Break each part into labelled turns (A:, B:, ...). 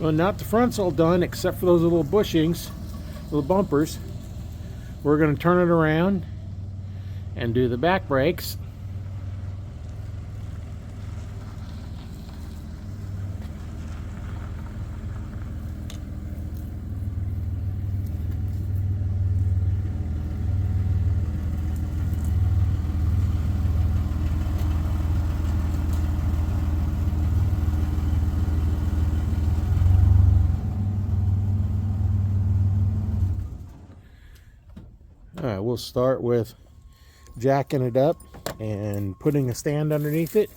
A: Well, now the front's all done except for those little bushings, little bumpers. We're going to turn it around and do the back brakes. Alright, we'll start with jacking it up and putting a stand underneath it.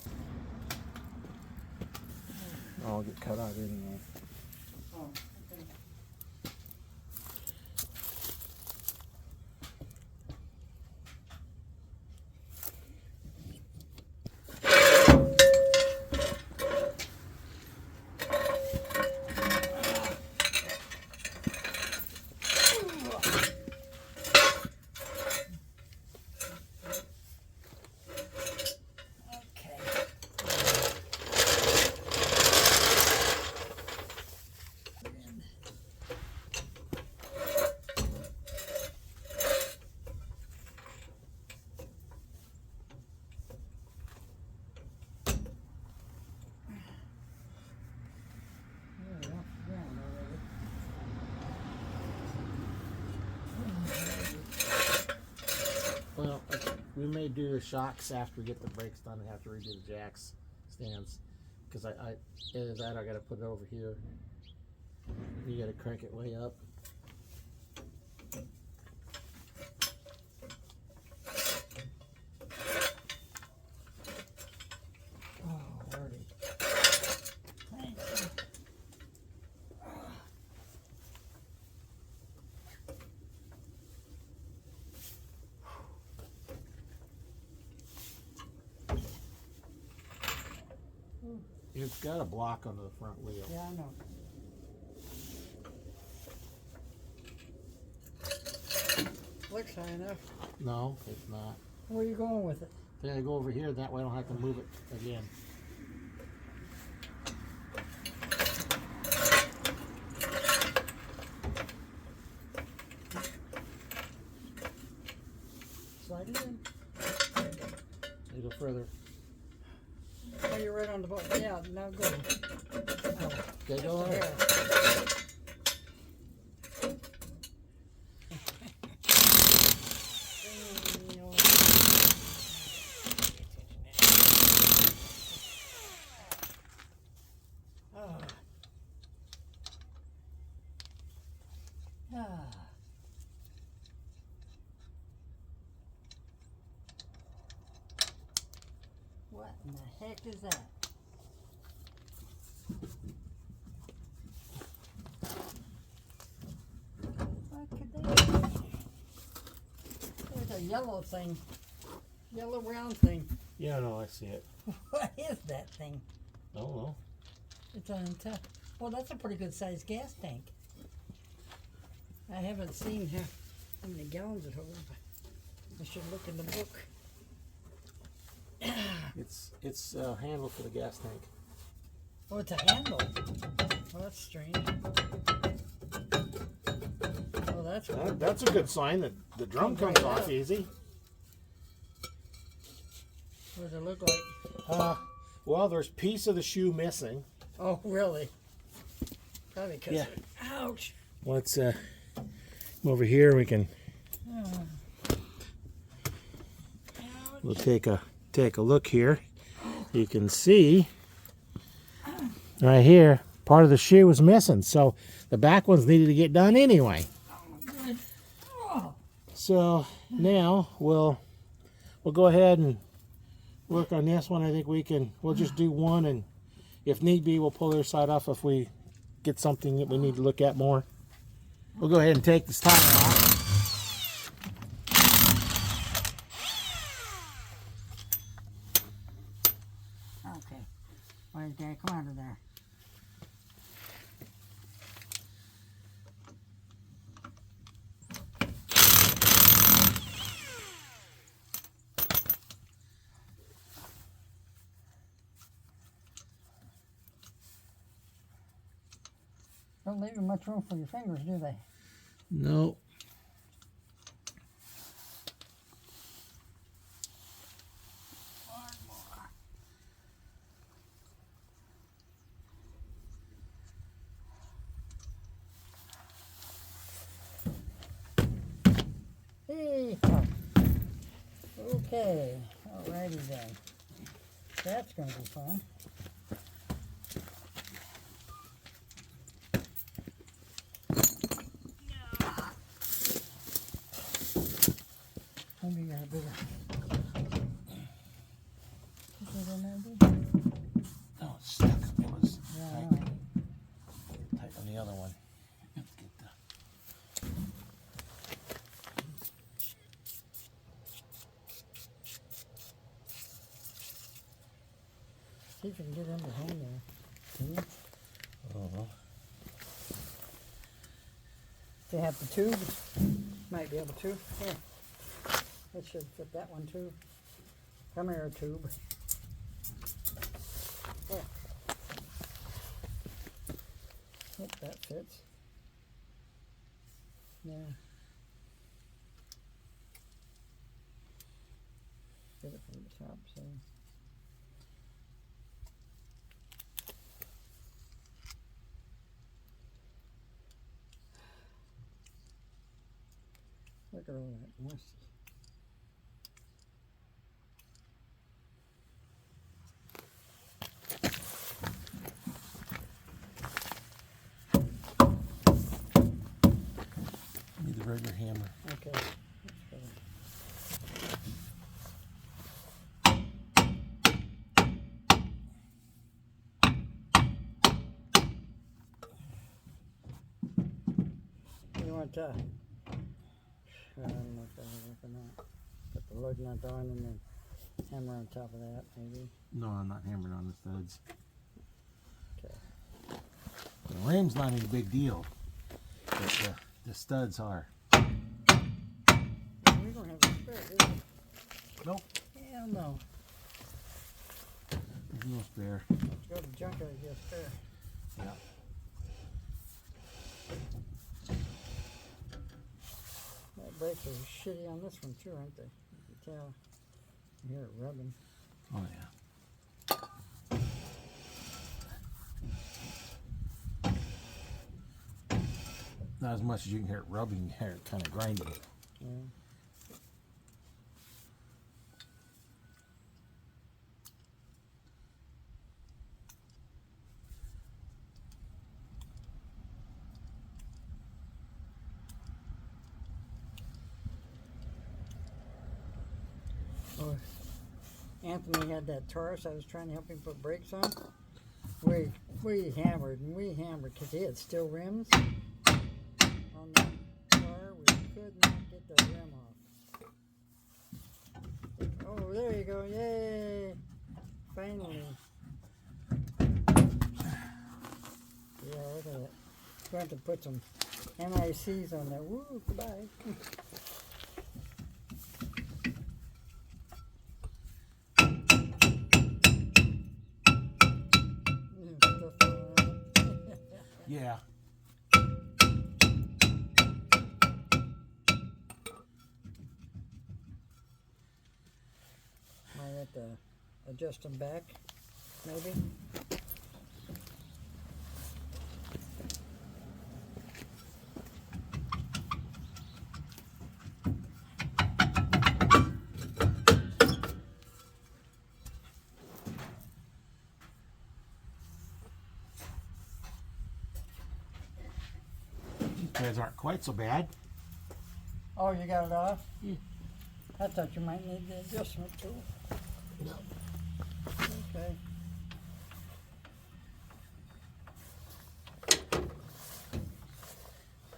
A: I'll get cut out anyway. Well, we may do the shocks after we get the brakes done and have to redo the jacks stands, because either that or I got to put it over here. You got to crank it way up. It's got a block under the front wheel.
B: Yeah, I know. Looks high enough.
A: No, it's not.
B: Where are you going with it?
A: Then I go over here, that way I don't have to move it again.
B: Slide it in.
A: You go further.
B: Oh, you're right on the button. Yeah, now go. Oh,
A: Okay, go on.
B: What in the heck is that? What could that be? There's a yellow thing. Yellow round thing.
A: Yeah, no, I see it.
B: What is that thing?
A: I don't know.
B: It's on top. Well, that's a pretty good sized gas tank. I haven't seen how many gallons it holds, but I should look in the book.
A: It's a handle for the gas tank.
B: Oh, it's a handle. Oh, that's strange. Oh, that's weird.
A: That's a good sign that the drum comes off easy.
B: What does it look like?
A: Well, there's a piece of the shoe missing.
B: Oh, really? Probably because.
A: Yeah.
B: Ouch.
A: Let's come over here. We can. We'll take a look here. You can see right here part of the shoe was missing, so the back ones needed to get done anyway. So now we'll go ahead and work on this one. I think we'll just do one, and if need be we'll pull the other side off if we get something that we need to look at more. We'll go ahead and take this tire off.
B: Okay. Where's Dad? Come out of there. Don't leave much room for your fingers, do they?
A: No.
B: Hey. Okay. Alrighty then. That's going to be fun. Maybe you got a bigger.
A: No, it's stuck. It was
B: Yeah, I
A: tight,
B: know.
A: tight on the other one. Let's get the.
B: See if you can get under home there. Can you?
A: Oh.
B: They have the tube. Might be able to. Here. That should fit that one too. Come here, tube. There. Yep, that fits. Yeah. Get it from the top, so. Look at all that musty.
A: Need the regular hammer.
B: Okay. Let's go. You want I don't know if that'll work or not. Put the lug nut on and then hammer on top of that, maybe.
A: No, I'm not hammering on the studs.
B: Okay.
A: The rim's not any big deal, but the studs are.
B: We don't have a spare, do we?
A: Nope.
B: Hell no.
A: There's no spare.
B: Let's go to the junkyard and get a spare.
A: Yeah.
B: That brakes are shitty on this one too, aren't they? You can tell. You hear it rubbing.
A: Oh yeah. Not as much as you can hear it rubbing, you hear it kind of grinding.
B: Yeah. Oh, Anthony had that Taurus. I was trying to help him put brakes on. We hammered and we hammered because he had steel rims on the car. We could not get the rim off. Oh, there you go! Yay! Finally. Yeah, look at it. We're going to put some NICs on there. Woo! Goodbye.
A: Yeah.
B: Might have to adjust them back, maybe.
A: These pads aren't quite so bad.
B: Oh, you got it off?
A: Yeah.
B: I thought you might need the adjustment tool.
A: No.
B: Okay.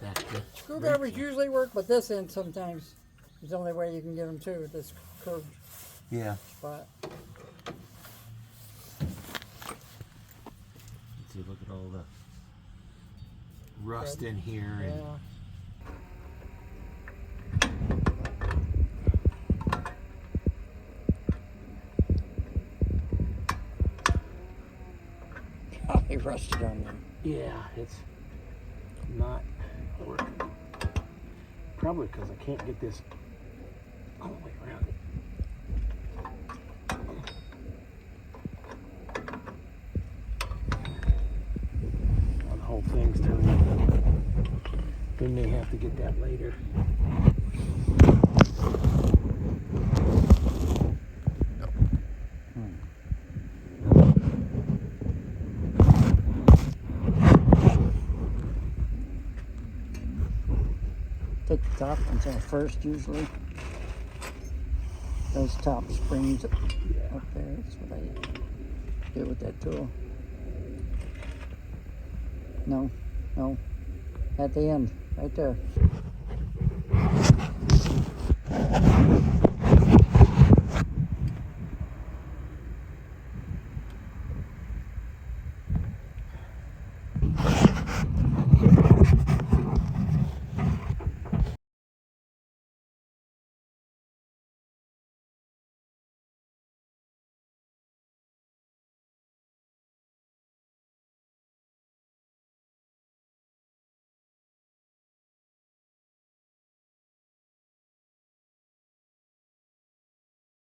A: That's the
B: Screwdrivers usually work, but this end sometimes is the only way you can get them too, with this curved
A: Yeah.
B: spot.
A: Let's see, look at all the rust in here. And
B: Yeah. Probably rusted on them.
A: yeah, it's not working. Probably because I can't get this all the way around it. Now the whole thing's turning. We may have to get that later.
B: Take the top ones off first usually. Those top springs up there, that's what I do with that tool. No, no. At the end, right there.